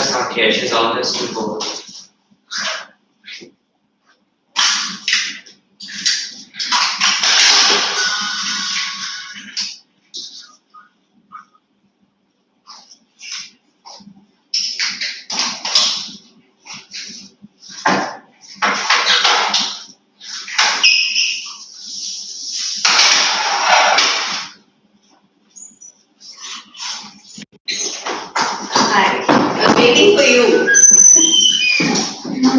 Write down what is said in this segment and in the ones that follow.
Sarah's not here. She's always too bored. Waiting for you.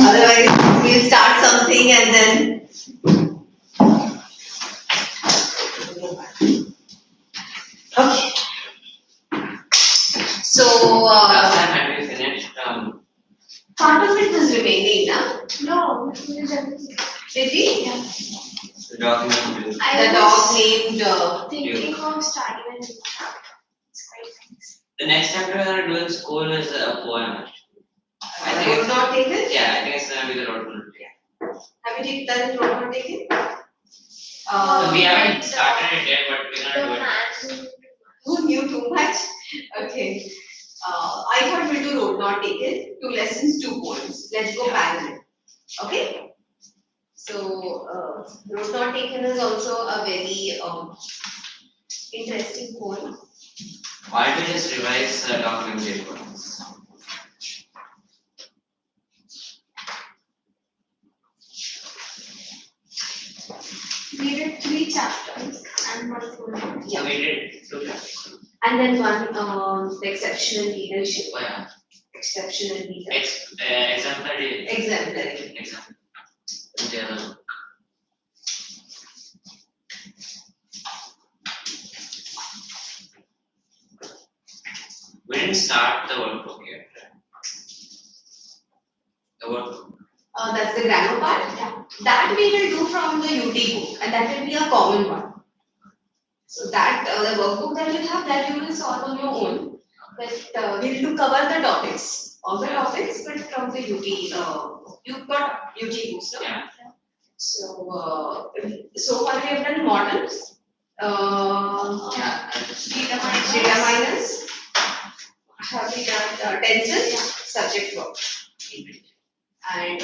Otherwise, we'll start something and then. Okay. So. Last time had we finished? Part of it was remaining, na? No, Did we? yeah. The document. The dog named. Thinking of starting a new job. It's quite nice. The next chapter we're gonna do in school is a poem. I think Road it's, not taken? yeah, I think it's gonna be the road not taken. Have you done road not taken? So we haven't started it yet, but we're The gonna do it. man. Who knew too much? Okay. I thought we'll do road not taken. 2 lessons, 2 poems. Let's go parallel. Okay? So, road not taken is also a very interesting poem. Why don't we just revise the document paper? We did 3 chapters and 1 poem. So we did 2 chapters. And then one, the exceptional leadership. Oh yeah. Exceptional leader. Exemplary. Exemplary. Exemplary. The other one. We didn't start the workbook yet. The workbook. That's the grammar part. Yeah. That we will do from the UT book, and that will be a common one. So that the workbook that you have, that you will solve on your own. But we will cover the topics, all the topics, but from the UT. You've got UT books, no? Yeah. So so far we have done models. Yeah. Data minus. Have we done tenses? Subject verb. And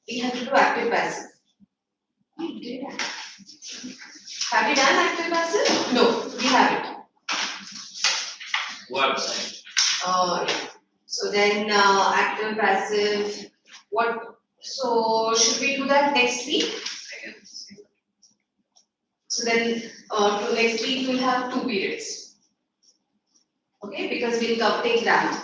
we have to do active passive. We did. Have we done active passive? No, we haven't. Website. Yeah. So then active passive. What? So should we do that next week? I guess. So then to next week we'll have 2 periods. Okay, because we'll take grammar.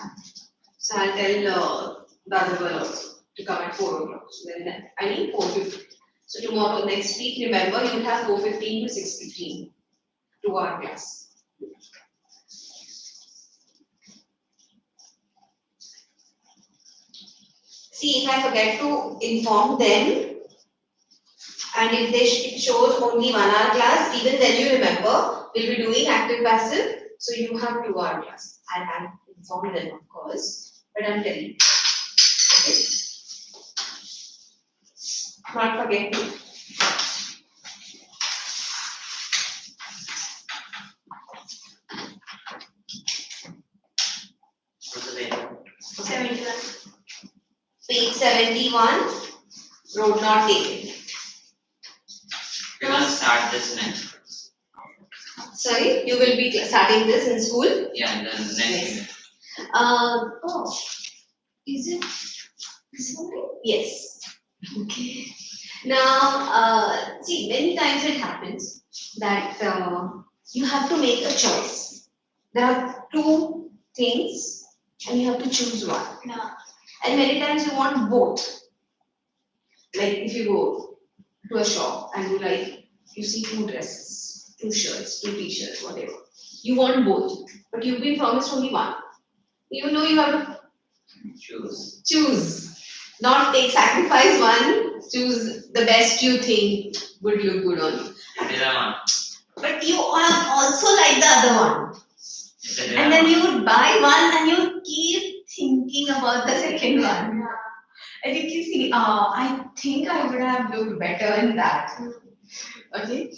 So I'll tell the other girl also to come at 4 o'clock. So then I need 4:50. So tomorrow, next week, remember you'll have 4:15 to 6:15, 2-hour class. See, if I forget to inform them, and if it shows only 1-hour class, even then you remember, we'll be doing active passive, so you have 2-hour class. I'll inform them, of course, but I'm telling you. Okay? Not forget to. What's the date? 71. Page 71, road not taken. We're gonna start this next. Sorry, you will be starting this in school? Yeah, and then the next unit. Oh, is it this one? Yes. Okay. Now, see, many times it happens that you have to make a choice. There are 2 things and you have to choose one. No. And many times you want both. Like if you go to a shop and you see 2 dresses, 2 shirts, 2 t-shirts, whatever. You want both, but you've been promised only one. You know you have to choose. Not sacrifice one, choose the best you think would look good on you. Dilemma. But you also like the other one. It's a dilemma. And then you would buy one and you keep thinking about the second one. And you keep thinking, I think I would have looked better in that. Okay?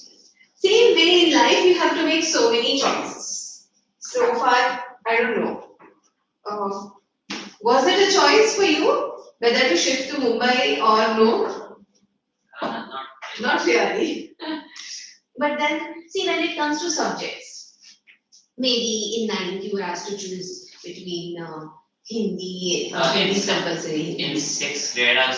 Same way in life, you have to make so many choices. So far, I don't know. Was it a choice for you whether to shift to Mumbai or no? Not Not really. But then, see, when it comes to subjects, maybe in ninth you were asked to choose between Hindi, Hindi is compulsory. in sixth grade. I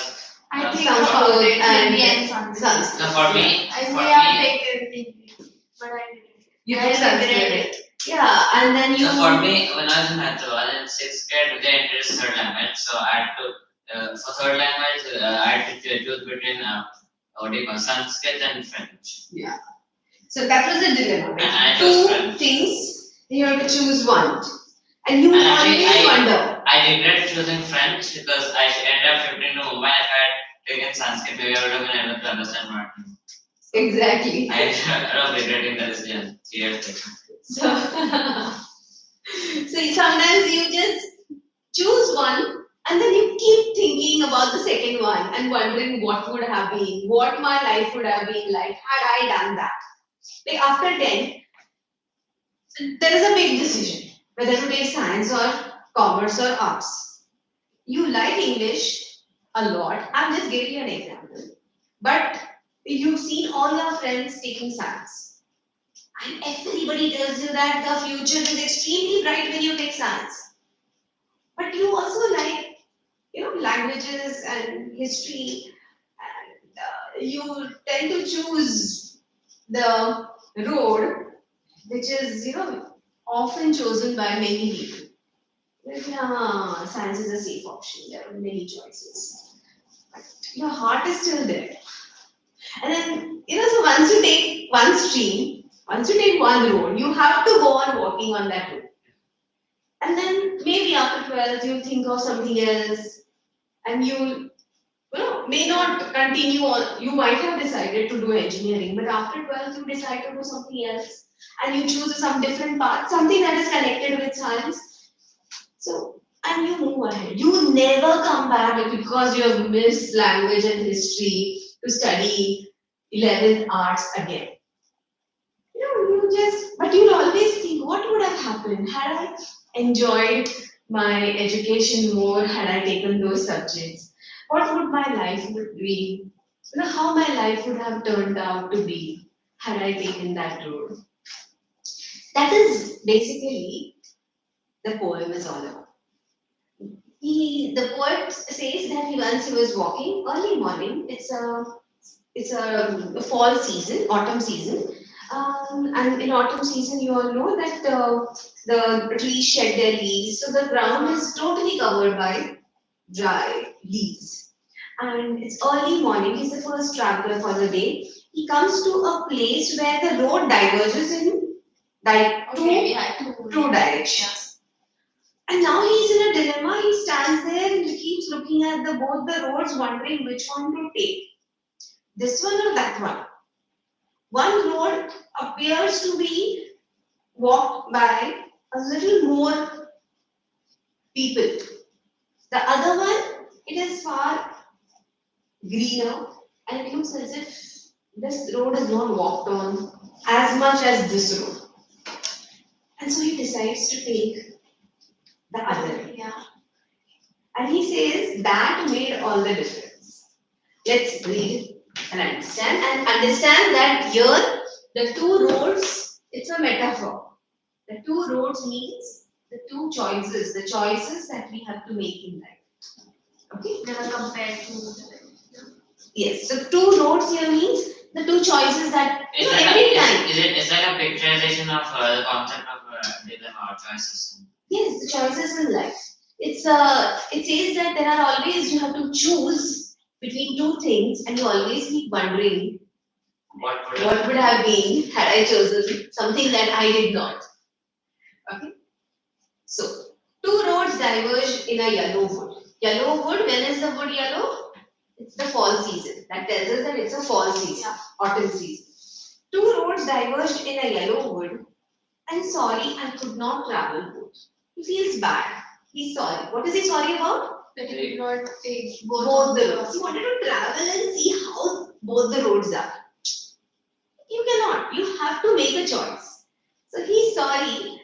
think Sanskrit and Hindi and Sanskrit. Sanskrit. For me, I for may have me, taken Hindi, but I didn't. You I took Sanskrit. regret it. Yeah, and then you. so for me, when I was in Hyderabad in sixth grade, they introduced third language. So I had to, for third language, I had to choose between what do you call Sanskrit and French. Yeah. So that was a dilemma. And I Right? chose Two French. things, you have to choose one. And you And I think always wonder. I regret choosing French because I ended up shifting to Mumbai. If I had taken Sanskrit, maybe I would have been able to understand more. Exactly. I ended up regretting the decision 3 years later. So, so sometimes you just choose one and then you keep thinking about the second one and wondering what would have been, what my life would have been like had I done that. Like after 10, there is a big decision whether to take science or commerce or arts. You like English a lot. I'm just giving you an example. But you've seen all your friends taking science. And everybody tells you that the future is extremely bright when you take science. But you also like, languages and history, and you tend to choose the road which is, often chosen by many people. Like, yeah, science is a safe option. There are many choices. But your heart is still there. And then, so once you take one stream, once you take one road, you have to go on walking on that road. And then maybe after 12th, you'll think of something else, and you may not continue on. You might have decided to do engineering, but after 12th, you decide to do something else, and you choose some different path, something that is connected with science. So, and you move ahead. You never come back because you have missed language and history to study 11th arts again. But you'll always think, what would have happened had I enjoyed my education more, had I taken those subjects? What would my life would be? How my life would have turned out to be had I taken that road. That is basically the poem is all about. The poet says that once he was walking early morning. It's a fall season, autumn season. And in autumn season, you all know that the trees shed their leaves, so the ground is totally covered by dry leaves. And it's early morning, he's the first traveler for the day. He comes to a place where the road diverges in two directions. And now he's in a dilemma. He stands there and he keeps looking at both the roads, wondering which one to take. This one or that one? One road appears to be walked by a little more people. The other one, it is far greener and it looks as if this road is not walked on as much as this road. And so he decides to take the other. Yeah. And he says that made all the difference. Let's read and understand that here the two roads, it's a metaphor. The two roads means the two choices, the choices that we have to make in life. Okay? They were compared to the. Yes. So two roads here means the two choices that every time. Is like a picturization of the concept of dilemma or choices? Yes, the choices in life. It says that there are always, you have to choose between two things, and you always keep wondering What would have been had I chosen something that I did not. Okay. So two roads diverge in a yellow wood. Yellow wood. When is the wood yellow? It's the fall season. That tells us that it's a fall season, autumn season. Two roads diverged in a yellow wood. I'm sorry, I could not travel both. He feels bad. He's sorry. What is he sorry about? That he did not take Both the roads. He wanted to travel and see how both the roads are. You cannot. You have to make a choice. So he's sorry.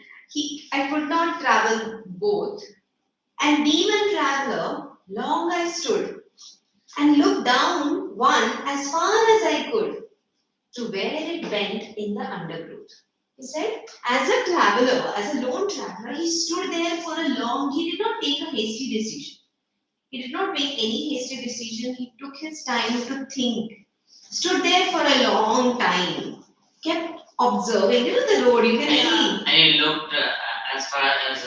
I could not travel both. And being a traveler, long I stood, and looked down one as far as I could, to where it bent in the undergrowth. He said, as a traveler, as a lone traveler, he stood there for a long, he did not take a hasty decision. He did not make any hasty decision. He took his time to think. Stood there for a long time. Kept observing. You know the road, you can see. And he looked as far as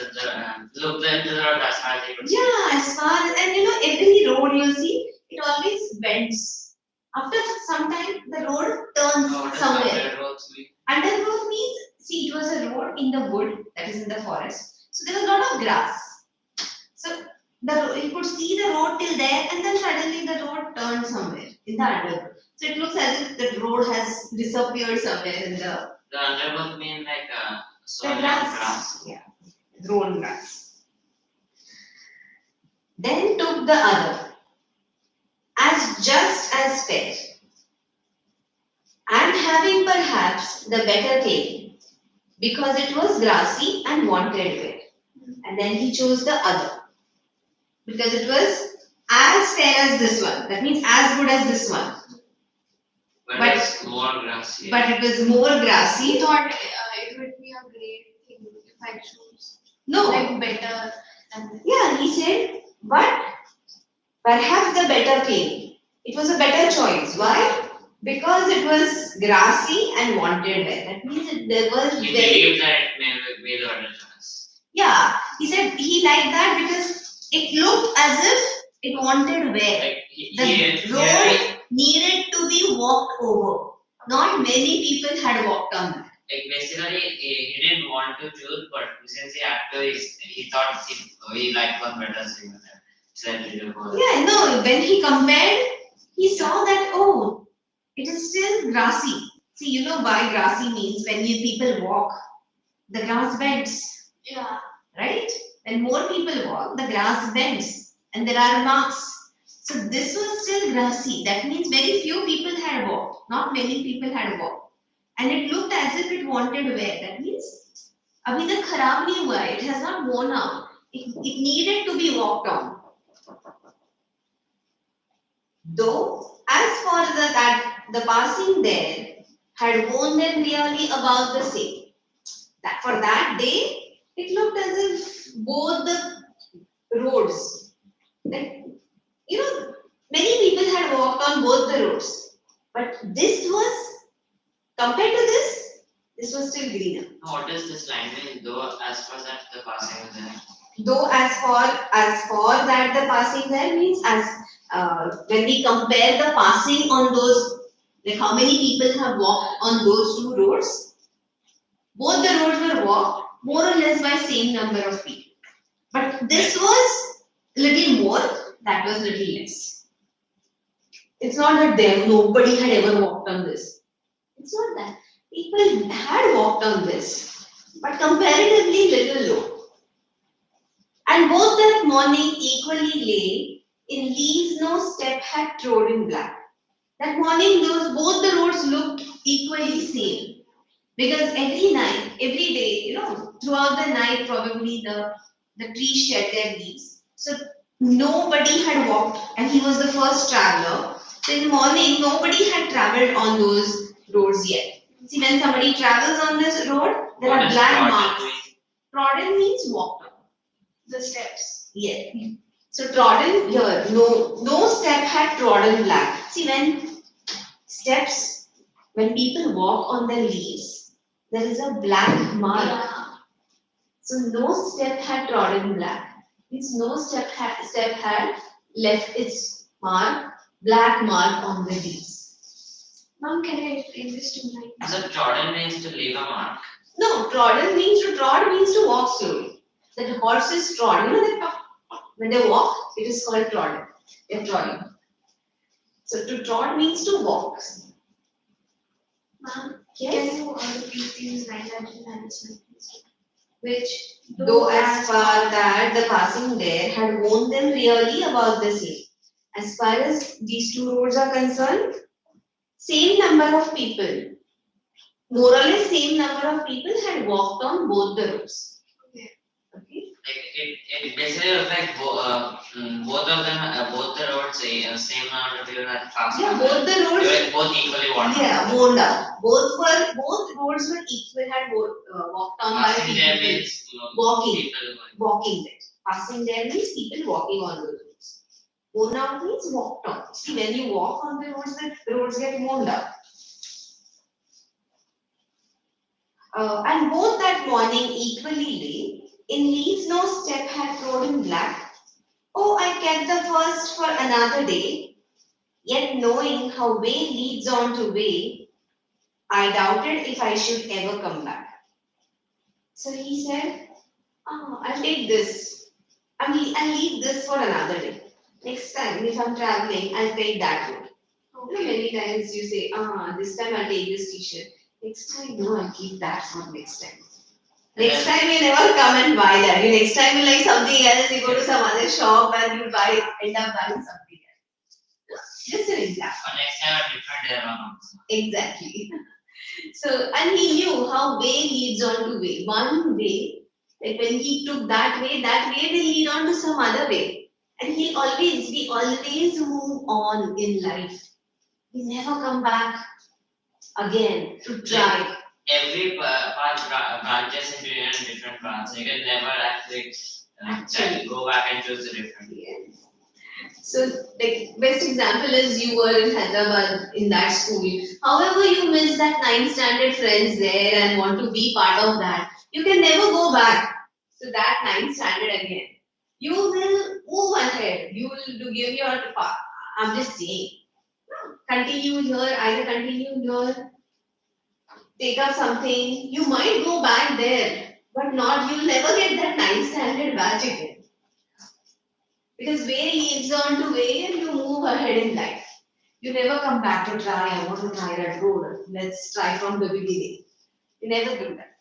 looked into the road as far as he could see. Yeah, as far as, and you know, every road you'll see, it always bends. After some time, the road turns What does somewhere. undergrowth mean? Undergrowth means, see, it was a road in the wood, that is in the forest. So there was a lot of grass. So you could see the road till there, and then suddenly the road turned somewhere in the undergrowth. So it looks as if the road has disappeared somewhere in the The undergrowth mean like soil and grass. grass. Yeah, grown grass. Then took the other, as just as fair, and having perhaps the better claim, because it was grassy and wanted wear. And then he chose the other, because it was as fair as this one. That means as good as this one. But it's more grassy. But it was more grassy. He thought it would be a great thing if I choose No. like better than this. Yeah, he said, but perhaps the better claim. It was a better choice. Why? Because it was grassy and wanted wear. That means there was He very. believed that it may the better choice. Yeah, he said he liked that because it looked as if it wanted wear. Like The road needed to be walked over. Not many people had walked on that. like basically he didn't want to choose, but since he had to, he thought he liked one better, so he did go. Yeah, no, when he compared, he saw that, oh, it is still grassy. See, you know why grassy means when people walk, the grass bends, Yeah. right? When more people walk, the grass bends and there are marks. So this was still grassy. That means very few people had walked. Not many people had walked. And it looked as if it wanted wear. That means, abhi tak kharab nahi hua hai. It has not worn out. It needed to be walked on. Though, as for that the passing there had worn them really about the same. That for that day, it looked as if both the roads, like, you know, many people had walked on both the roads. But this was, compared to this was still greener. What does this line mean? Though as far as that the passing is there. Though as for that the passing there means as when we compare the passing on those, like how many people have walked on those two roads, both the roads were walked more or less by same number of people. But this was little more, that was little less. It's not that nobody had ever walked on this. It's not that. People had walked on this, but comparatively little low. And both that morning equally lay in leaves no step had trodden black. That morning both the roads looked equally same. Because every night, every day, you know, throughout the night probably the trees shed their leaves. So nobody had walked and he was the first traveler. So in the morning nobody had travelled on those roads yet. See, when somebody travels on this road, there What are does black trodden marks. mean? Trodden means walked on. The steps. Yeah. So trodden here, no step had trodden black. See, when steps, when people walk on the leaves, there is a black mark. Yeah. So no step had trodden black. Means no step had left its black mark on the leaves. Mom, can I explain this to my So trodden means to leave a mark. No, trodden means to walk slowly. That the horse is trod. You know that when they walk, it is called trodden. They're trotting. So to trod means to walk. Mom, Yes. can you repeat these lines I didn't understand? Which, though as far that the passing there had worn them really about the same. As far as these two roads are concerned, same number of people, more or less same number of people had walked on both the roads. Okay. Okay. like it basically looks like both of them, both the roads, same amount of people are passing. Yeah, both the They roads. were both equally worn. Yeah, worn down. Both roads were equal, had walked on by Passing there people. means Walking. people going. Walking there. Passing there means people walking on the roads. Worn out means walked on. See, when you walk on the roads get worn down. And both that morning equally lay, in leaves no step had trodden black. Oh, I kept the first for another day, yet knowing how way leads on to way, I doubted if I should ever come back. So he said, I'll take this. I'll leave this for another day. Next time, if I'm traveling, I'll take that road. You know, many times you say, this time I'll take this t-shirt. Next time, no, I'll keep that for next time. Next time you never come and buy that. Next time you like something else, you go to some other shop and you end up buying something else. Just an example. Or next time a different era. Exactly. So, and he knew how way leads on to way. One way, like when he took that way will lead on to some other way. And we always move on in life. We never come back again to try. Every path branches into different paths. You can never actually go back and choose a different. Yes. So, like, best example is you were in Hyderabad in that school. However, you miss that 9th standard friends there and want to be part of that. You can never go back to that 9th standard again. You will move ahead. You will give your path. I'm just saying. Continue here, either continue here, take up something. You might go back there, but you'll never get that 9th standard batch again. Because way leads on to way and you move ahead in life. You never come back to try, I want to try that road. Let's try from the beginning. You never do that.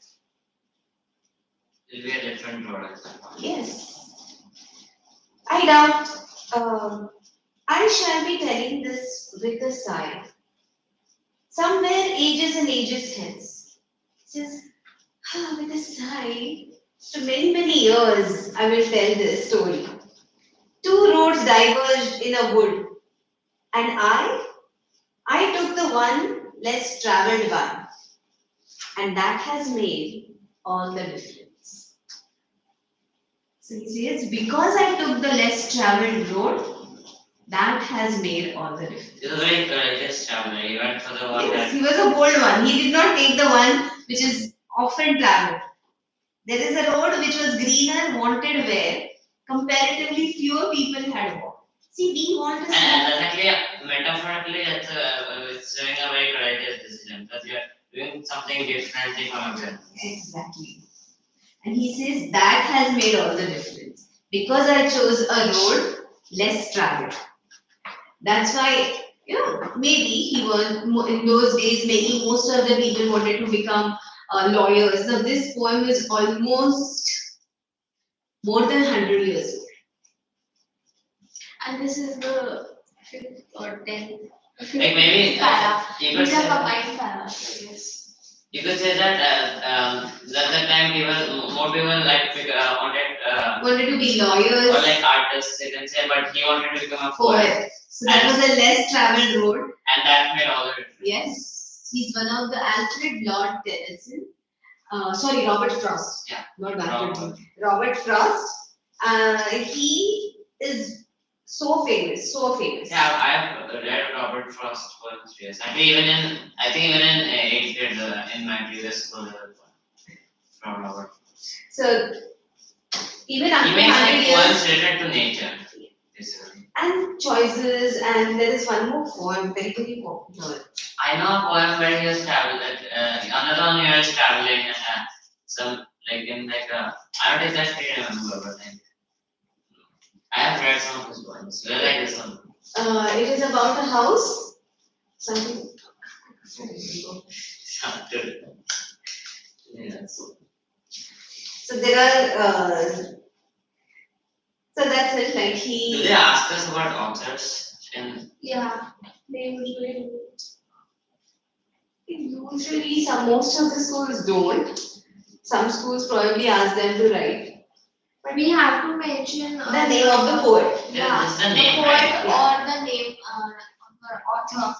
It will be a different road. Yes. I doubt I shall be telling this with a sigh. Somewhere ages and ages hence. Says, with a sigh, to many, many years I will tell this story. Two roads diverged in a wood, and I took the one less traveled one, and that has made all the difference. So he says, because I took the less traveled road, that has made all the difference. This is very courageous traveler. He went for the one Yes, he was a bold one. He did not take the one which is often traveled. There is a road which was greener, wanted where comparatively fewer people had walked. See, we want to see. And exactly, metaphorically, it's doing a very courageous decision because you're doing something differently from everyone. Exactly. And he says that has made all the difference. Because I chose a road less traveled. That's why, maybe he was, in those days, maybe most of the people wanted to become lawyers. Now, this poem is almost more than 100 years old. And this is the 5th or 10th. Like maybe para. you could These are say, combined paras, I guess. you could say that at that time more people like Wanted to be lawyers. or like artists, you can say, but he wanted to become a poet. Poet. So that was a less traveled road. And that made all the difference. Yes. He's one of the Alfred Lord Tennyson. Sorry, Robert Frost. Yeah. Not Alfred. Robert Frost. He is so famous, so famous. Yeah, I've read Robert Frost poems. Yes, I think even in 8th grade in my previous school there was one from Robert. So even after He makes 100 like years, poems related to nature, basically. and choices, and there is one more poem, very, very popular. I know a poem where he was traveling. Another one he was traveling and some like in like a I don't exactly remember, but like I have read some of his poems. Well, like this one. It is about a house, something. Good. Yes. So there are, so that's it, like Do he, they ask us about authors? Yeah, they usually do. usually most of the schools don't. Some schools probably ask them to write. We have to mention The name of the poet. Yeah, Just the the name, poet right? or the name of the author.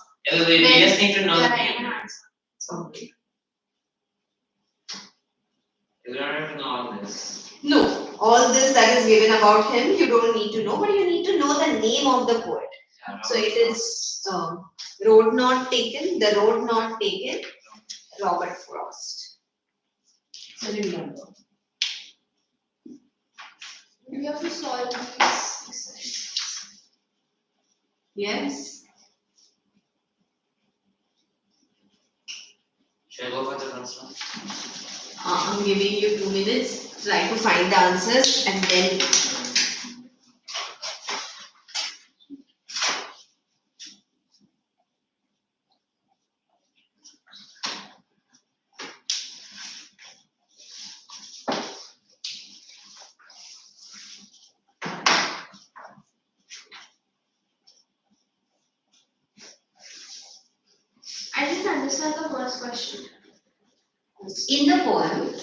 We Then just need to know we the are writing name. an answer. Okay. You don't have to know all this. No, all this that is given about him, you don't need to know, but you need to know the name of the poet. Yeah, So it is road not taken, the road not taken, Robert Frost. So remember. We have to solve these exercises. Yes. Should I go for the first one? I'm giving you 2 minutes. Try to find the answers and then. I didn't understand the first question. In the poem,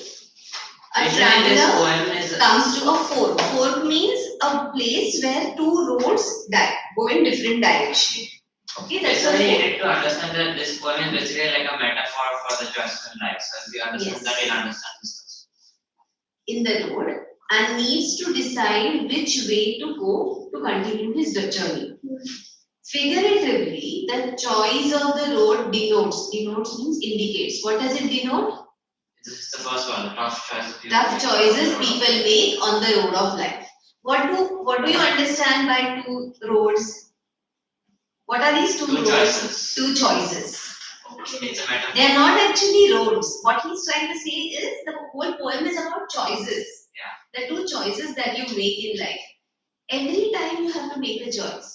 a Usually this traveler poem is comes to a fork. Fork means a place where two roads go in different directions. Okay, that's a basically you fork. need to understand that this poem is basically like a metaphor for the choices in life. So if you understand Yes. that, you'll understand this. In the road and needs to decide which way to go to continue his journey. Figuratively, the choice of the road denotes means indicates. What does it denote? This is the first one, the tough choices. Tough choices people make on the road of life. What do you understand by two roads? What are these two Two roads? choices. Two choices. It's a metaphor. They are not actually roads. What he's trying to say is the whole poem is about choices. Yeah. The two choices that you make in life. Every time you have to make a choice.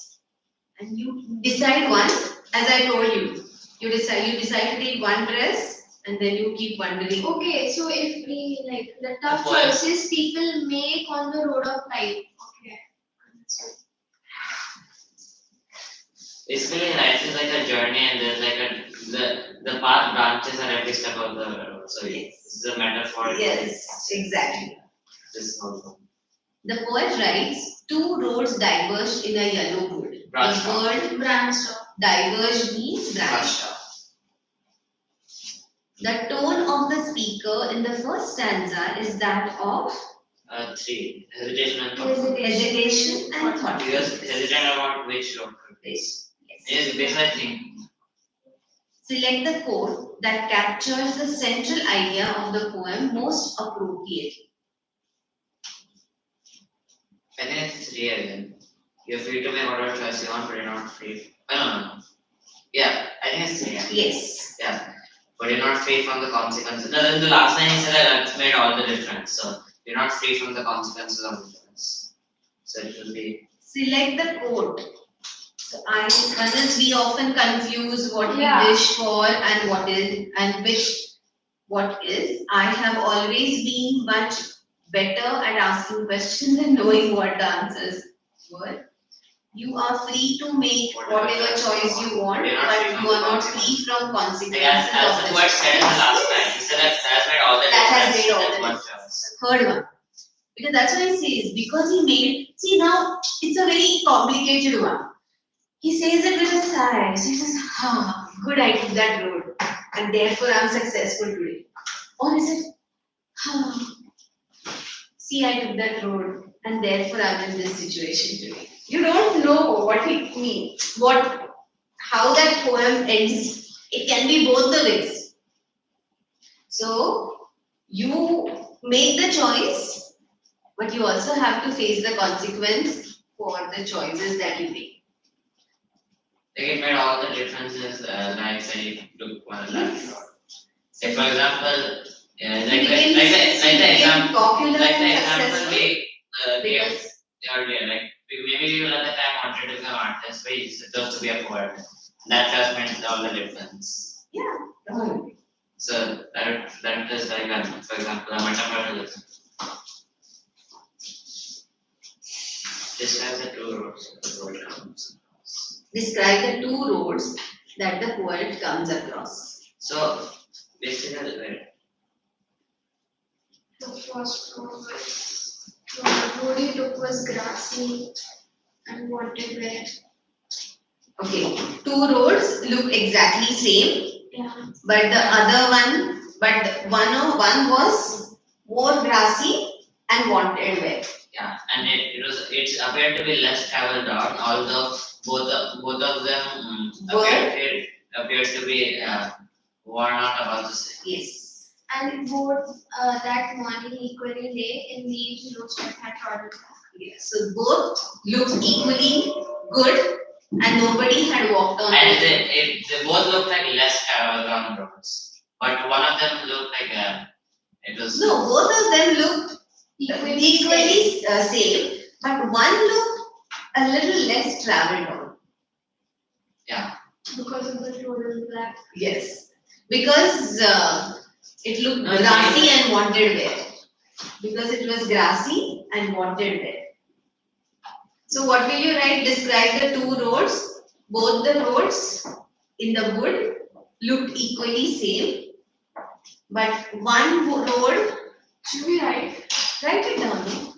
And you decide one, as I told you. You decide to take one dress and then you keep wondering. Okay, so if we like the tough The poem. choices people make on the road of life. Okay. Understood. Basically, life is like a journey, and there's like the path branches at every step of the road. So Yes. this is a metaphor. Yes, exactly. This also. The poet writes, two roads diverged in a yellow wood. Branched The off. word Branched off. diverged means branched off. The tone of the speaker in the first stanza is that of 3. Hesitation and thought. hesitation and thought. He was hesitant about which road to take. Yes. Yes, basically, I think. Select the quote that captures the central idea of the poem most appropriately. I think it's 3 again. You're free to make whatever choice you want, but you're not free. No. Yeah, I think it's 3. Yeah. Yes. Yeah. But you're not free from the consequences. No, then the last line he said that that's made all the difference. So you're not free from the consequences of the choice. So it will be. Select the quote. So we often confuse what we Yeah. wish for and what is and what is. I have always been much better at asking questions and knowing what the answers were. You are free to make whatever choice you want, but you are not free from consequences As of the the word choice. said in the last line, he said that has made all the That has difference. made all That the one difference. choice. The third one. Because that's what he says. Because he made, see now, it's a very complicated one. He says it with a sigh. So he says, good, I took that road. And therefore I'm successful today. Or is it, see, I took that road. And therefore I'm in this situation today. You don't know what it means. How that poem ends. It can be both the ways. So, you make the choice, but you also have to face the consequence for the choices that you make. Like it made all the differences, like say you took one left road. Say for example, like the example we gave Because earlier, like maybe you at the time wanted to become an artist, but you chose to be a poet. That just made all the difference. yeah. So that is like for example, a metaphor. Describe the two roads the poet comes across. Describe the two roads that the poet comes across. So basically, The first road is The road he took was grassy and wanted where. Okay, two roads look exactly same, Yeah. but one was more grassy and wanted where. Yeah, and it appeared to be less traveled on, although both of them appeared to be worn out about the same. Yes. And both that morning equally late in leaves no step had trodden back. Yes. So both looked equally good, and nobody had walked on And them. they both looked like less traveled on roads, but one of them looked like it was. No, both of them looked equally same. same, but one looked a little less traveled on. Yeah. Because of the total black. Yes, because it looked No, grassy and wanted wear. Because it was grassy and wanted wear. So what will you write? Describe the two roads. Both the roads in the wood looked equally same, but one road. Should we write? Write it down. No?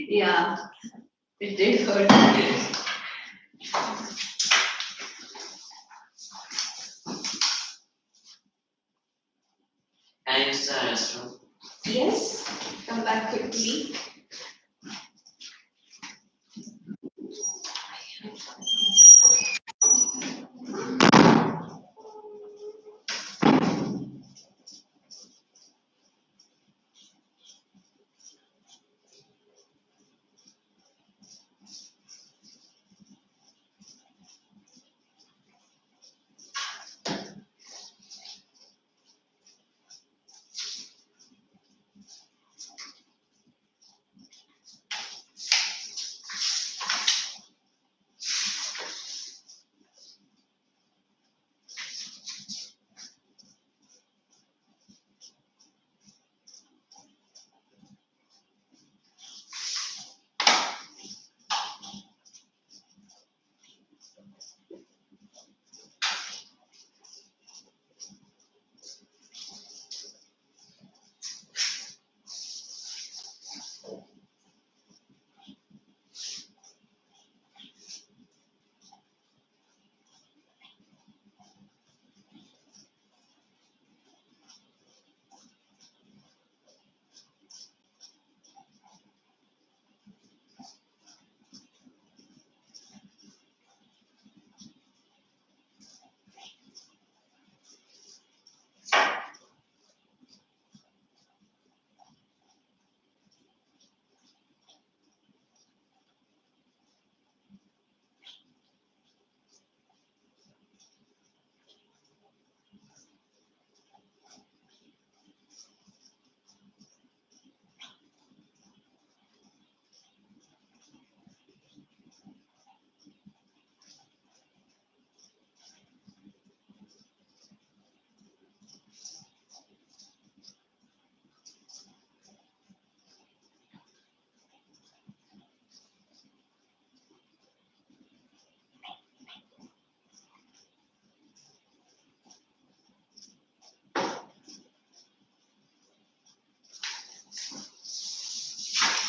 Yeah, it did hurt. Can I use the restroom? Yes, come back quickly.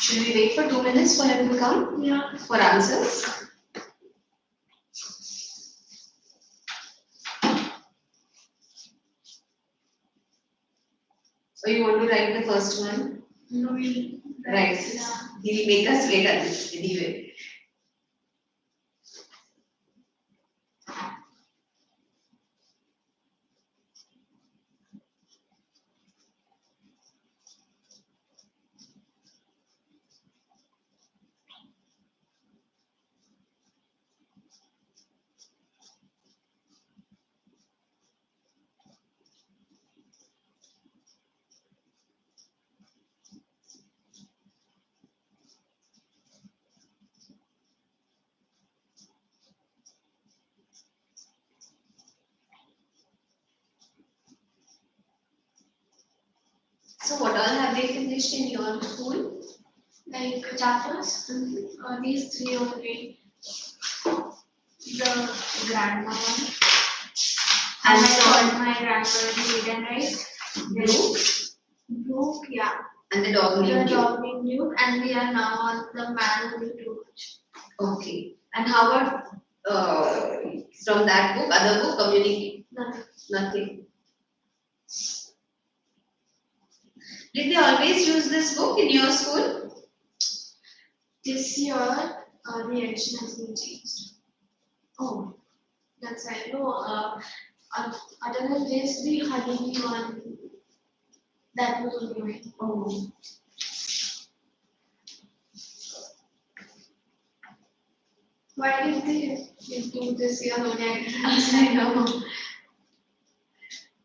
Should we wait for 2 minutes for him to come? Yeah. For answers? Or you want to write the first one? No, we Right. Yeah. He'll make us wait anyway. So what all have they finished in your school? Like chapters, these three only. The grandma one. And I so taught my grandmother to read and write. Blue Luke, yeah. and the dog The named Blue. dog named Luke, and we are now on the man who knew too much. Okay. And how about from that book, other book, Communicate? Nothing. Nothing. Did they always use this book in your school? This year, the edition has been changed. Oh, That's I know. Other than this, the honey one, that was only mine. oh. Why did they do this year only? I don't understand. I know.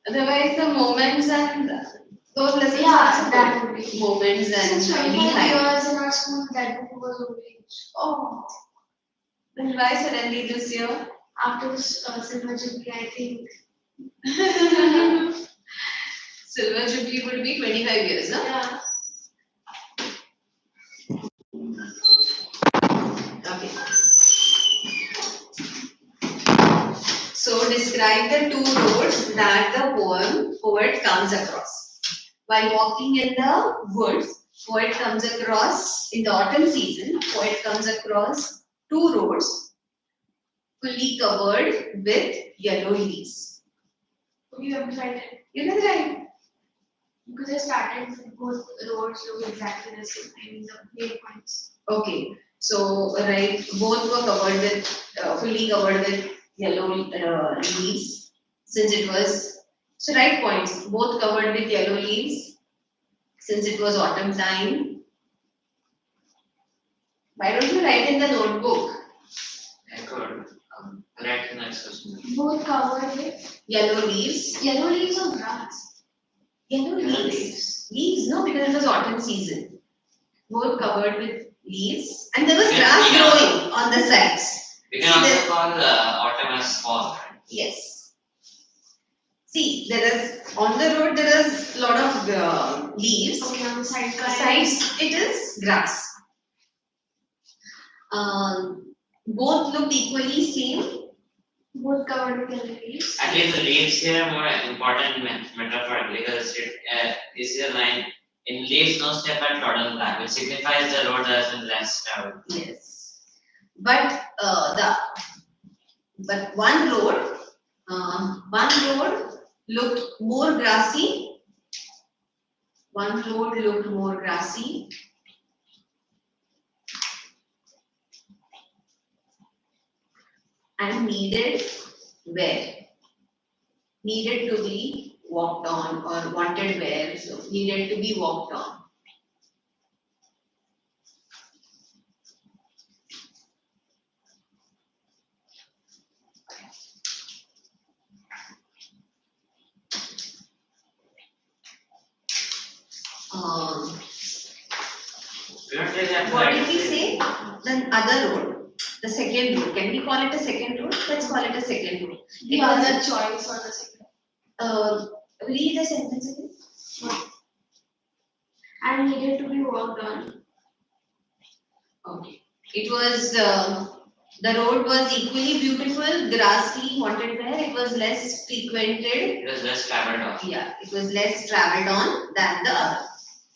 Otherwise, the moments and those lessons Yeah, are that would be. moments and Since 25 behind. years in our school, that book was only Oh, then why suddenly this year? after this Silver Jubilee, I think. Silver Jubilee would be 25 years, huh? Yeah. Okay. So describe the two roads that the poet comes across. While walking in the woods, poet comes across, in the autumn season, poet comes across two roads fully covered with yellow leaves. You have to write it. You can write. Because I started both roads look exactly the same. I mean the main points. Okay. So, right, both were covered with, fully covered with yellow leaves. Since it was, so right points, both covered with yellow leaves. Since it was autumn time. Why don't you write in the notebook? I could write the next question. Both covered with Yellow leaves. yellow leaves of grass. Yellow Yellow leaves. Leaves, no, because it was autumn season. Both covered with leaves. And there was grass growing on the sides. We can also call autumn as fall, right? Yes. See, there is, on the road, there is a lot of leaves. Okay, on the side. Sides, it is grass. Both look equally same. Both covered with yellow leaves. At least the leaves here are more important metaphorically because this is a line in leaves no step had trodden back, which signifies the road has been less traveled. Yes. But one road looked more grassy. One road looked more grassy. And needed where? Needed to be walked on or wanted where, so needed to be walked on. We don't really have to What write did we it. say? The other road, the second road. Can we call it a second road? Let's call it a second road. The other choice or the second. Read the sentence again. And needed to be worked on. Okay. It was the road was equally beautiful, grassy, wanted where it was less frequented. It was less traveled on. Yeah, it was less traveled on than the other.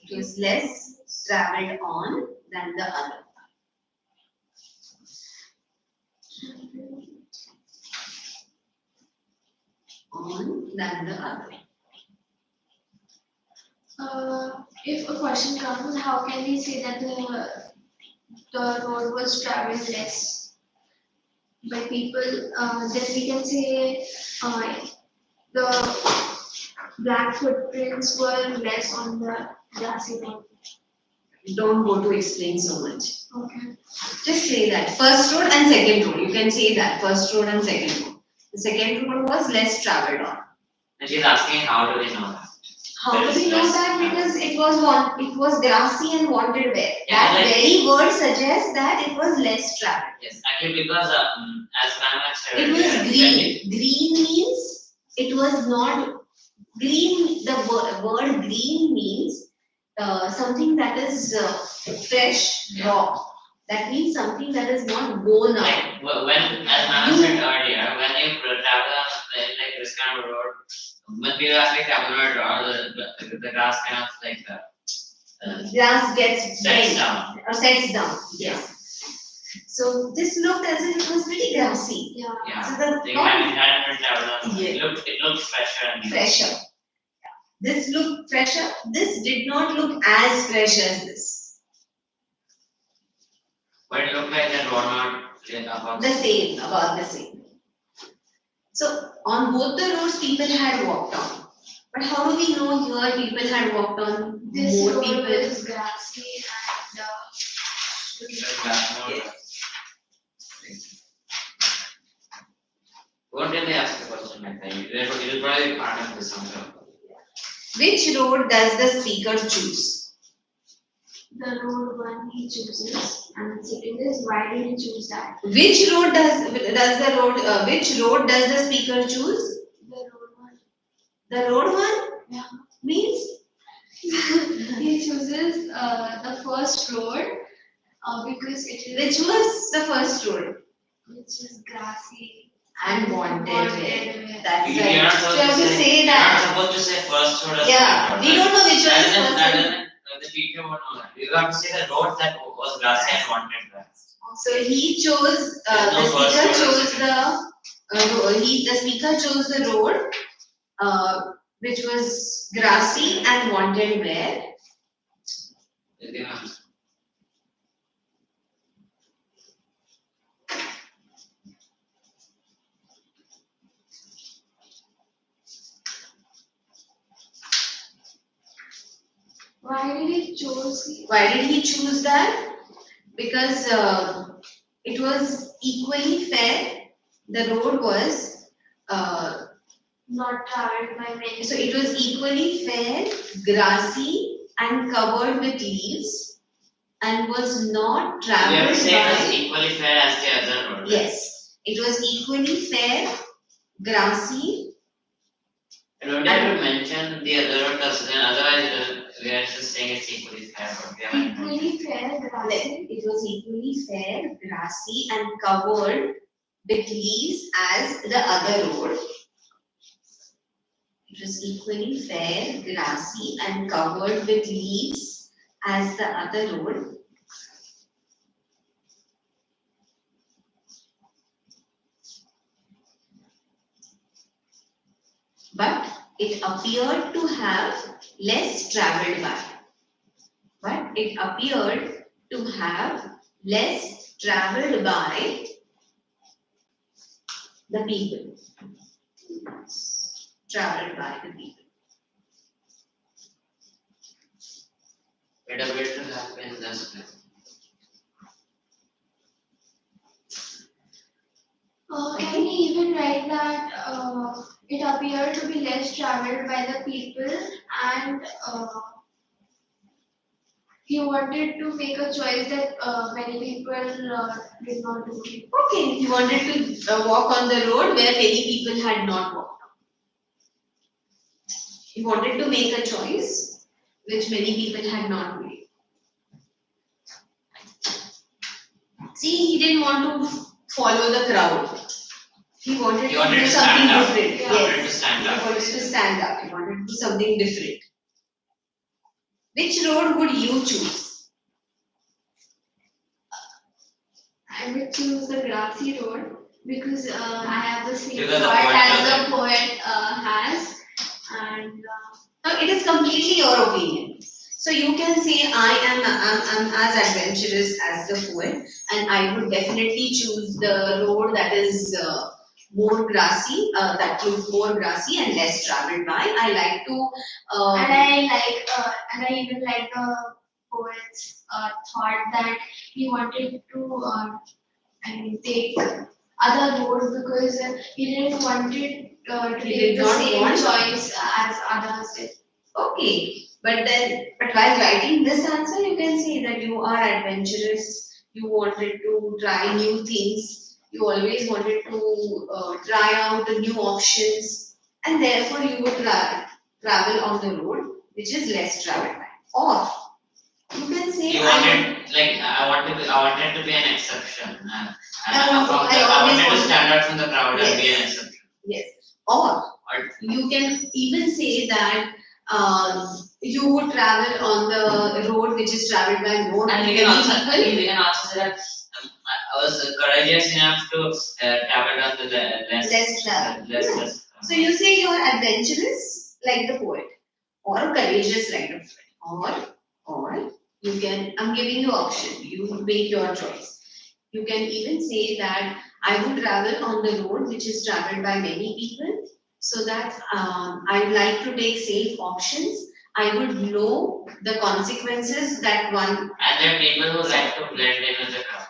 It was less traveled on than the other. On than the other. If a question comes, how can we say that the road was traveled less by people? Then we can say the black footprints were less on the grassy road. Don't go to explain so much. Okay. Just say that. First road and second road. You can say that. First road and second road. The second road was less traveled on. And she's asking how do we know that? How do we know that? Because it was grassy and wanted where. Yeah, That like- very word suggests that it was less traveled. Yes, actually because as ma'am had said It was earlier, green. Green means it was not Green, the word green means something that is fresh, raw. That means something that is not worn out. Like when, as Ma'am said earlier, when you travel on like this kind of road, when people actually travel on a road, the grass kind of like Grass gets sets bent down. or sets down. Yes. So this looked as if it was pretty grassy. Yeah. Yeah. So the They not hadn't traveled on. Yeah. It looked fresher and new. fresher. This looked fresher. This did not look as fresh as this. But it looked like that road not about The same, about the same. So on both the roads, people had walked on. But how do we know here people had walked on This more road people? is grassy and What did they ask the question like that? It will probably be part of this answer. Which road does the speaker choose? the road one he chooses, and second is why did he choose that? Which road does the road? Which road does the speaker choose? The road one. The road one Yeah. means He chooses the first road because it is which was the first road which is grassy and wanted way. way. That's You're right. not So supposed you have to say you're that. not supposed to say first road or Yeah, second road. we don't know which one That is doesn't, that first. doesn't, the teacher won't know that. You have to say the road that was grassy and wanted grass. So he chose. There's no The first speaker road or chose second. the speaker chose the road, which was grassy and wanted where. Yeah. Why did he choose? Why did he choose that? Because it was equally fair. The road was Not traveled by many. so it was equally fair, grassy and covered with leaves, and was not We have to travelled say it was by. equally fair as the other road. Yes, it was equally fair, grassy. And we have to mention the other road does then otherwise it doesn't, we are just saying it's equally fair, but we haven't mentioned. Equally fair, grassy. It was equally fair, grassy, and covered with leaves as the other road. It was equally fair, grassy, and covered with leaves as the other road. But it appeared to have less travelled by. But it appeared to have less travelled by the people. Travelled by the people. It appeared to have been less fair. Can we even write that it appeared to be less traveled by the people and he wanted to make a choice that many people did not do. Okay, he wanted to walk on the road where many people had not walked on. He wanted to make a choice which many people had not made. See, he didn't want to follow the crowd. He wanted to do something different. He wanted to Yes, stand he up. wanted to stand up. He wanted to do something different. Which road would you choose? I would choose the grassy road because I have the same Because the thought poet as does the poet has, and Now it is completely your opinion. So you can say I'm as adventurous as the poet, and I would definitely choose the road that is more grassy, that looks more grassy and less travelled by. I like to. and I even like the poet's thought that he wanted to take other roads because he didn't wanted to He take did the not same want- choice as others did. Okay, but while writing this answer, you can say that you are adventurous. You wanted to try new things. You always wanted to try out the new options, and therefore you would travel on the road which is less traveled by. Or you can say You wanted like I wanted to be an exception. I I wanted to always stand out from the crowd and be an yes, exception. yes. Or Or you can even say that you would travel on the road which is traveled by more and we many can also people. we can also say that I was courageous enough to travel on the Less travel. less. So you say you are adventurous like the poet, or courageous like the poet, or you can. I'm giving you option. You make your choice. You can even say that I would travel on the road which is traveled by many people, so that I would like to take safe options. I would know the consequences that one. And there are people who like to blend in with the crowd.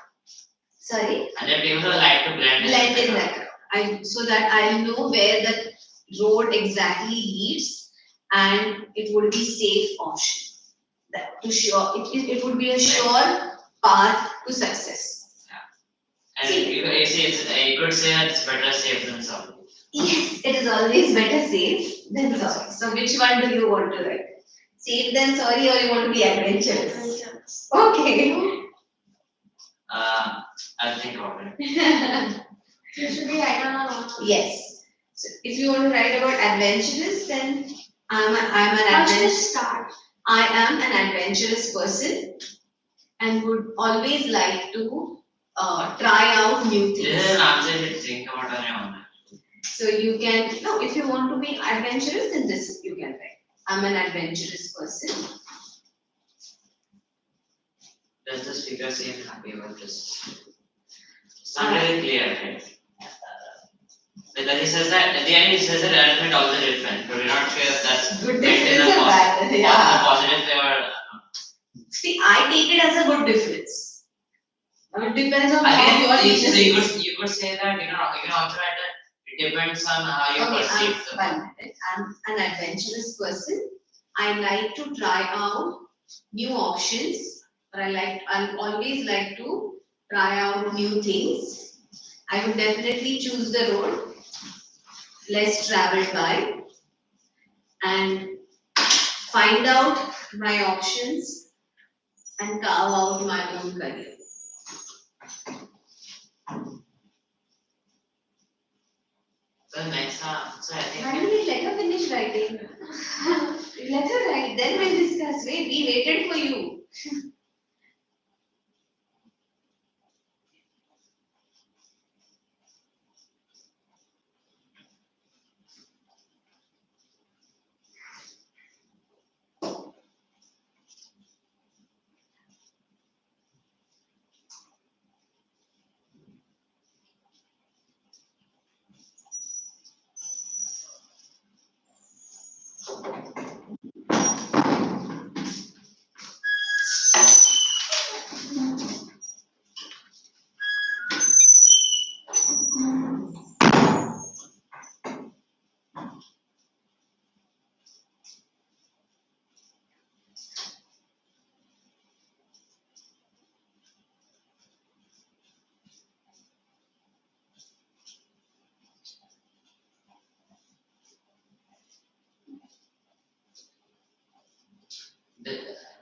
Sorry. And there are people who like to blend In the crowd. So that I know where the road exactly leads, and it would be safe option. That to sure it would be a sure path to success. And you see, you could say that it's better safe than sorry. Yes, it is always better safe than sorry. So which one do you want to write? Safe than sorry, or you want to be adventurous? Okay. I'll think about it. Usually I don't know. Yes. So if you want to write about adventurous, then I'm an How should I adventurous. start? I am an adventurous person and would always like to try out new This things. is an answer you should think about on your own. So you can no, if you want to be adventurous, then this you can write. I'm an adventurous person. Does the speaker seem happy about this? It's not really clear, right? Because he says that at the end he says that arithmetic also different, but we're not sure if that's Good meant in difference a or bad? Yeah. positive way or. See, I take it as a good difference. It depends on how Again, you are so teaching. you could say that you can also write that it depends on how you Okay, perceive the. I'm an adventurous person. I like to try out new options, or I always like to try out new things. I would definitely choose the road less traveled by and find out my options and carve out my own career. So next, so I think. Finally, let her finish writing. Let her write, then we'll discuss. Wait, we waited for you.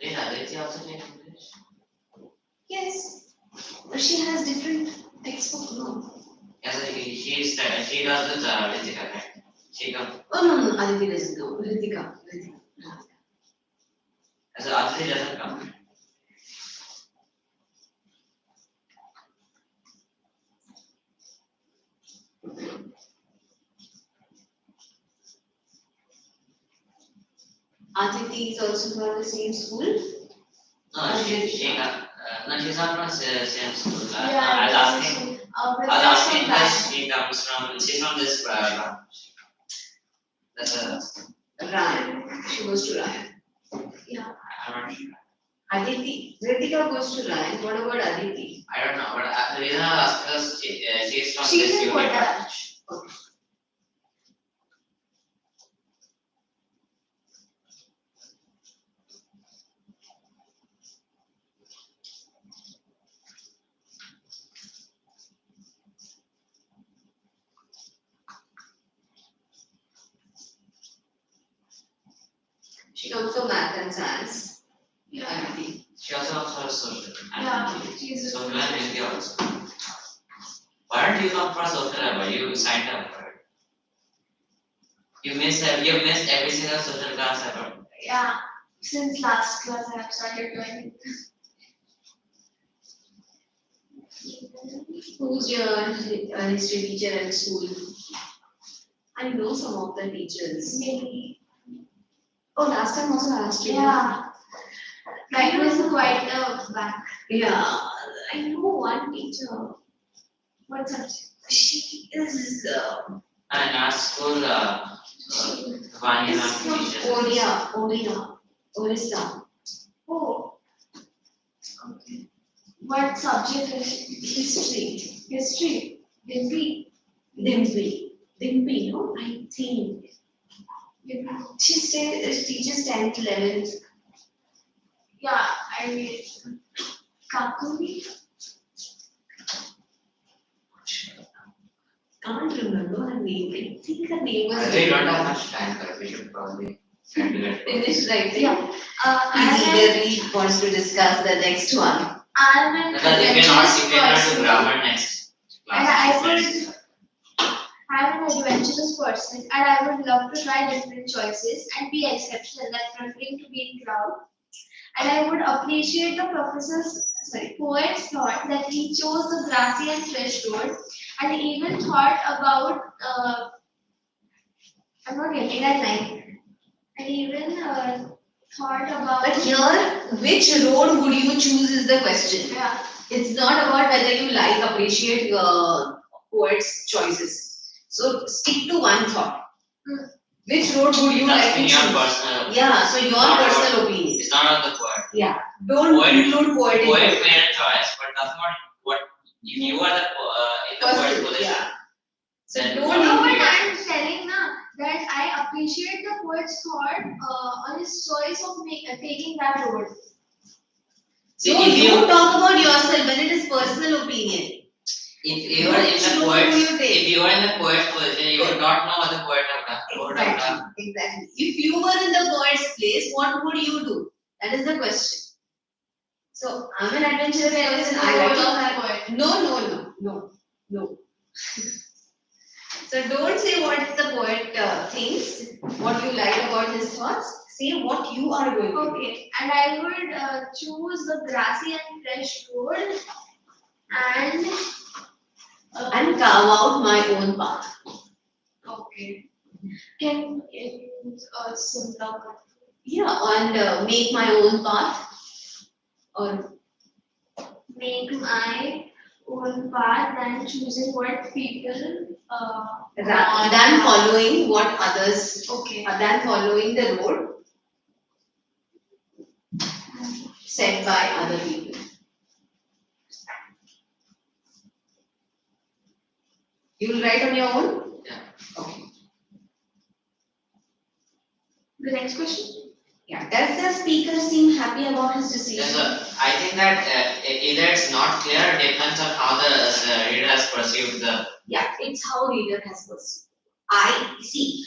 Did Aditya also take English? Yes, but she has different textbook, no? Yeah, so she does with Ritika, right? She comes. Oh, no, Aditi doesn't know. Ritika. So Aditya doesn't come. Aditi is also from the same school. No, no, she's not from the same school. Yeah, I was asking. but I was that's asking not because bad. she's from this branch. That's Ryan. She goes to Ryan. Yeah. I'm not sure. Aditi. Ritika goes to Ryan. What about Aditi? I don't know, but the reason I was asking is she's from She's this in unit. Kota. Okay. She comes from math and science. Yeah. IT. She also comes for social. Yeah, she's a Social and Hindi also. Why don't you come for social ever? You signed up for it. You missed every single social class ever. Yeah. Since last class I have started joining. Who's your history teacher at school? I know some of the teachers. Maybe. Oh, last time also I asked you. Yeah. That was quite a back. Yeah, I know one teacher. What subject? She is And our school, Vanya is from teacher. Orissa. Oh. Okay. What subject is it? History. History. History. Dimpy, no? I think. She teaches 10th, 11th. Yeah, I mean, Kakuri. Can't remember her name. I think her name was. We don't have much time, but we should probably try to get Finish writing. Yeah. He's And eagerly wants to discuss the next one. I'm an because adventurous you cannot do person. grammar next And class. I'm an adventurous person and I would love to try different choices and be exceptional than preferring to be in crowd. And I would appreciate the poet's thought that he chose the grassy and fresh road and even thought about, I'm not getting that line, and even thought about, But here, which road would you choose is the question. yeah, It's not about whether you appreciate poets' choices. So stick to one thought. Hmm. Which road would you like to That's your choose? personal. Yeah, so your Not personal about- opinion. It's not on the poet. Yeah, don't Poet- include poetic. Poet made a choice, but that's not what you are in the poet's Person, position. yeah. So Then don't what- no, but include. I'm telling now that I appreciate the poet's thought on his choice of taking that road. See, No, if you talk about yourself when it is personal opinion. If you are in Which the road poet's, will you take? if you are in the poet's position, you would not know what the poet have done. Would have done. Exactly. If you were in the poet's place, what would you do? That is the question. So I'm an adventurous person. I like to have. poet. No. So don't say what the poet thinks, what you like about his thoughts. Say what you are going to do. Okay, and I would choose the grassy and fresh road and And carve out my own path. okay. Can use a simpler cut. Yeah, and make my own path. Or Make my own path and choosing what people than following what others, okay. than following the road set by other people. You will write on your own? Yeah. Okay. The next question. Yeah. Does the speaker seem happy about his decision? Yes, sir. I think that either it's not clear, it depends on how the reader has perceived the. Yeah, it's how reader has perceived. I see.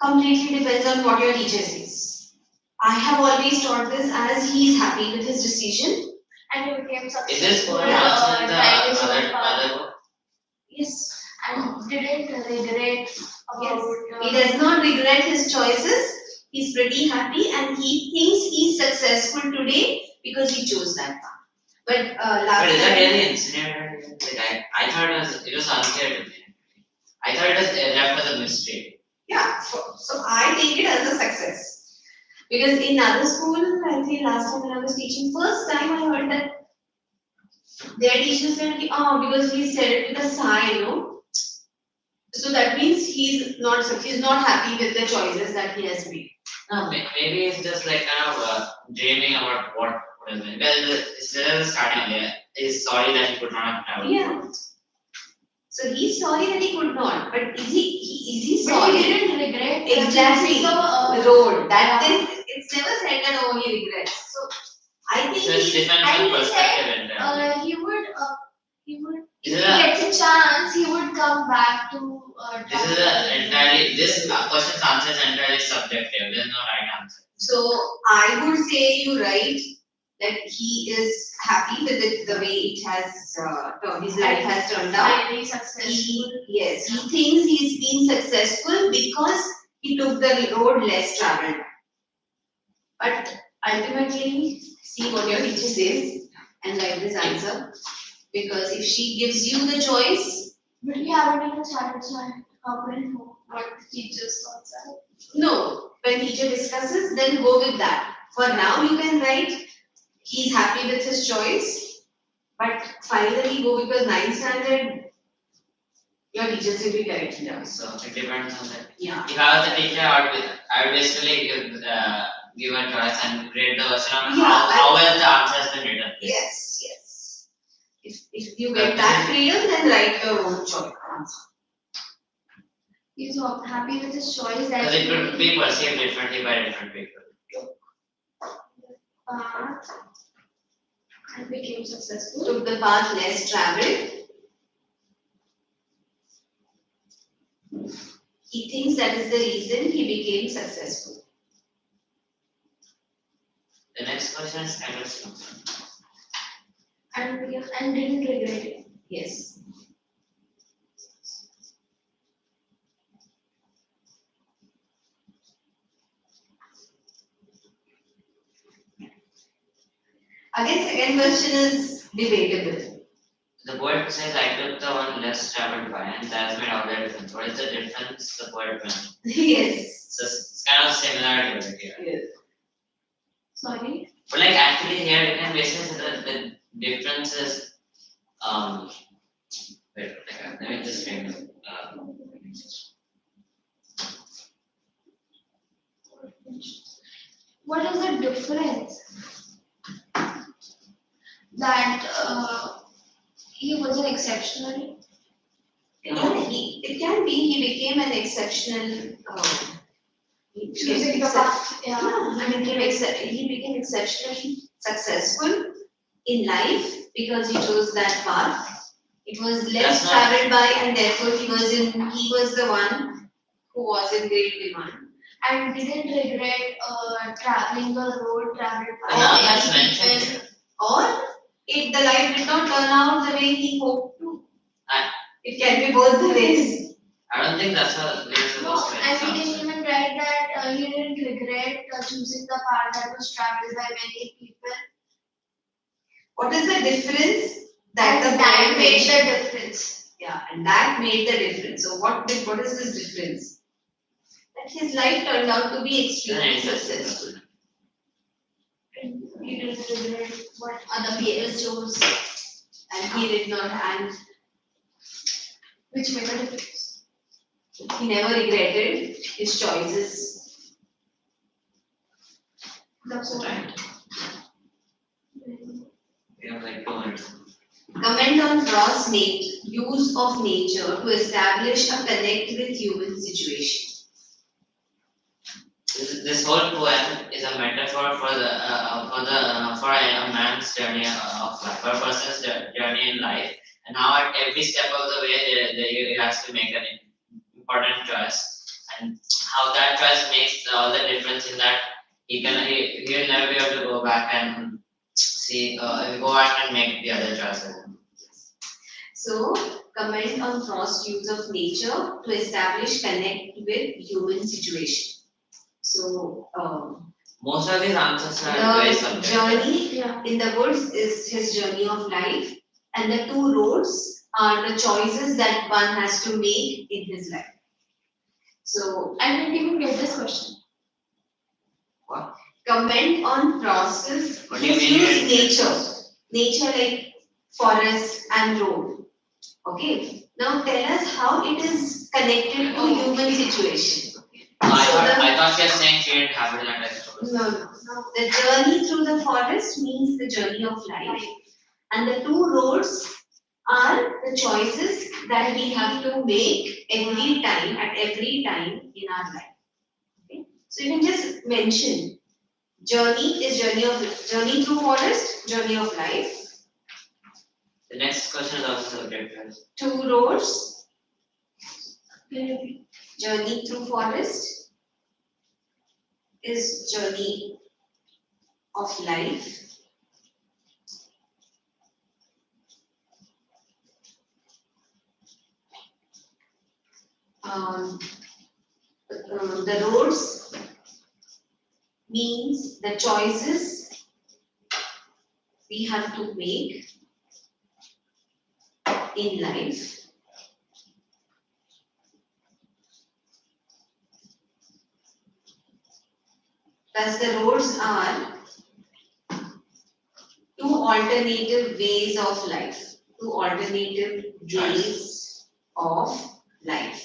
Completely depends on what your teacher says. I have always taught this as he is happy with his decision. And you became successful. Is this more Yeah, answer than the trying his own path. other book? Yes. And didn't regret about He does not regret his choices. He's pretty happy and he thinks he's successful today because he chose that path. But last But is that time. really incinerated? Like I thought it was unclear to me. I thought it was left as a mystery. Yeah, so I take it as a success. Because in other school, I think last time when I was teaching, first time I heard that their teacher said, oh, because he said it with a sigh, you know. So that means he's not happy with the choices that he has made. Maybe it's just like kind of dreaming about what would have been. Well, it's still starting there. He's sorry that he could not have traveled. Yeah. So he's sorry that he could not, but is he but sorry? he didn't regret Exactly. choosing The road. That is, it's never said that oh he regrets. So I think So it's different and he perspective entirely. he would if Is he it a- gets a chance he would come back to This is a entirely this question's answer is entirely subjective. There's no right answer. So I would say you write that he is happy with it, the way it has his life has turned out. Finally successful. He thinks he's been successful because he took the road less traveled. But ultimately, see what your teacher says and write this answer. Because if she gives you the choice, But we haven't even started, so how can I know what the teacher's thoughts are? no, when teacher discusses, then go with that. For now, you can write he's happy with his choice, but finally go because 9th standard, your teacher will be correct. Yeah, so it depends on that. Yeah. If I was a teacher, I would basically give a choice and grade the version of how well the answer has been written. Yes, yes. If you get that freedom, then write your own choice answer. He's so happy with his choice that Because it could be perceived differently by different people. path and became successful. Took the path less traveled. He thinks that is the reason he became successful. The next question is kind of simple. And didn't regret it. Yes. Again, second question is debatable. The poet says I took the one less traveled by, and that's made all the difference. What is the difference the poet meant? Yes. So it's kind of similar to it here. Yes. Sorry. But like actually here you can basically say that the difference is wait, let me just bring it. What is the difference? That he was an exceptional. It can be he became an exceptional. Choosing the path. Yeah, he became exceptionally successful in life because he chose that path. It was less That's not- traveled by, and therefore he was the one who was in great demand. And didn't regret traveling the road traveled by Yeah, many that's mentioned people. here. Or if the life did not turn out the way he hoped to. I- It can be both the ways. I don't think that's what we're No, supposed to and we make. didn't even write that he didn't regret choosing the path that was traveled by many people. What is the difference that the That poet made the mentioned? difference. Yeah, and that made the difference. So what is this difference? That his life turned out to be extremely successful. He didn't regret what other people chose, And he did not, and which made a difference. he never regretted his choices. That's all. Right. We have like 2 minutes. Comment on Frost's use of nature to establish a connect with human situation. This whole poem is a metaphor for a man's journey of life, for a person's journey in life, and how at every step of the way he has to make an important choice, and how that choice makes all the difference in that he will never be able to go back and go back and make the other choices. So, comment on Frost's use of nature to establish connect with human situation. So, Most of these answers are very the subjective. journey Yeah. in the woods is his journey of life, and the 2 roads are the choices that one has to make in his life. So, I didn't even get this question. What? comment on Frost's What do you mean? use nature like forest and road. Okay. Now tell us how it is connected to human situation. I thought she was saying she didn't have it in her textbook. No. The journey through the forest means the journey of life, and the 2 roads are the choices that we have to make at every time in our life. Okay? So you can just mention journey is journey through forest, journey of life. The next question is also subjective. 2 roads, Can you repeat? journey through forest. is journey of life. The roads means the choices we have to make in life. Thus, the roads are two alternative ways of life, two alternative ways of life.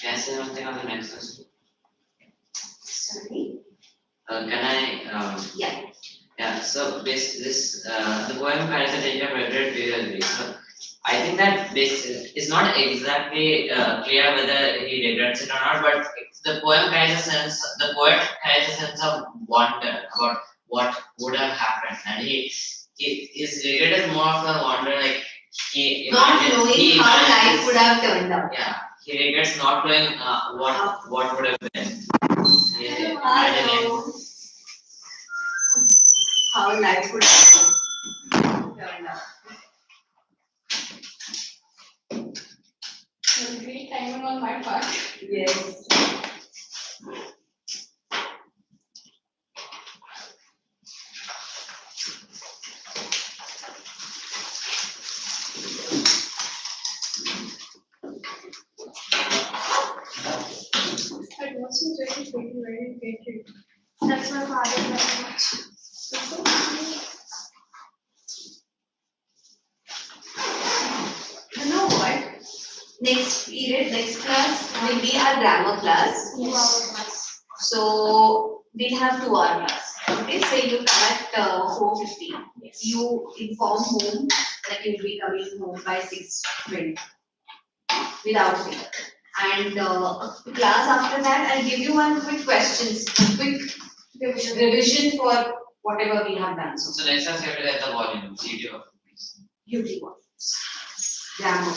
Can I say one thing on the next question? Sorry? Can I? Yeah. Yeah. So this the poem carries a danger of regret previously. So I think that this is not exactly clear whether he regrets it or not, but the poem carries a sense. The poet carries a sense of wonder about what would have happened, and his regret is more of a wonder, like he Not imagines, knowing he how imagines, life would have turned out. yeah, he regrets not knowing what would have been. He imagining. Hello. How life would have turned out. Great timing on my part. Yes. But what's your very great, very great. That's my father very much. You know what? Next period, next class will be our grammar class. Yes. So we'll have 2 hour class. Okay, so you come at 4:15. Yes. You inform home that you'll be coming home by 6:20 without fail. And class after that, I'll give you one quick questions, quick revision for whatever we have done. So next time you have to get the volume, video. UT1. Grammar.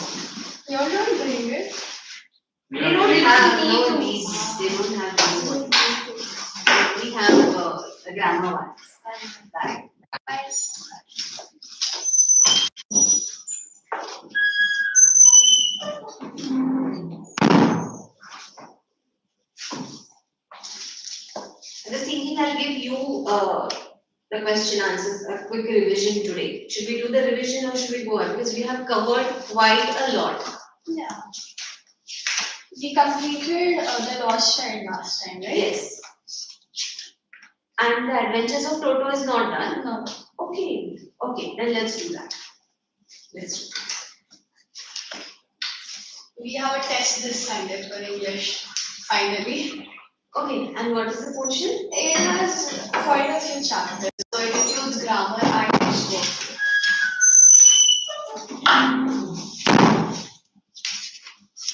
You're not doing it. They don't have no these. They don't have these ones. We have the grammar ones. Right. I was thinking I'll give you the question answers, a quick revision today. Should we do the revision or should we go on? Because we have covered quite a lot. Yeah. We completed the lost child last time, right? Yes. And the adventures of Toto is not done. No. Okay. Okay, then let's do that. Let's do We have a test this Sunday for English, finally. Okay, and what is the question? It has quite a few chapters. So it includes grammar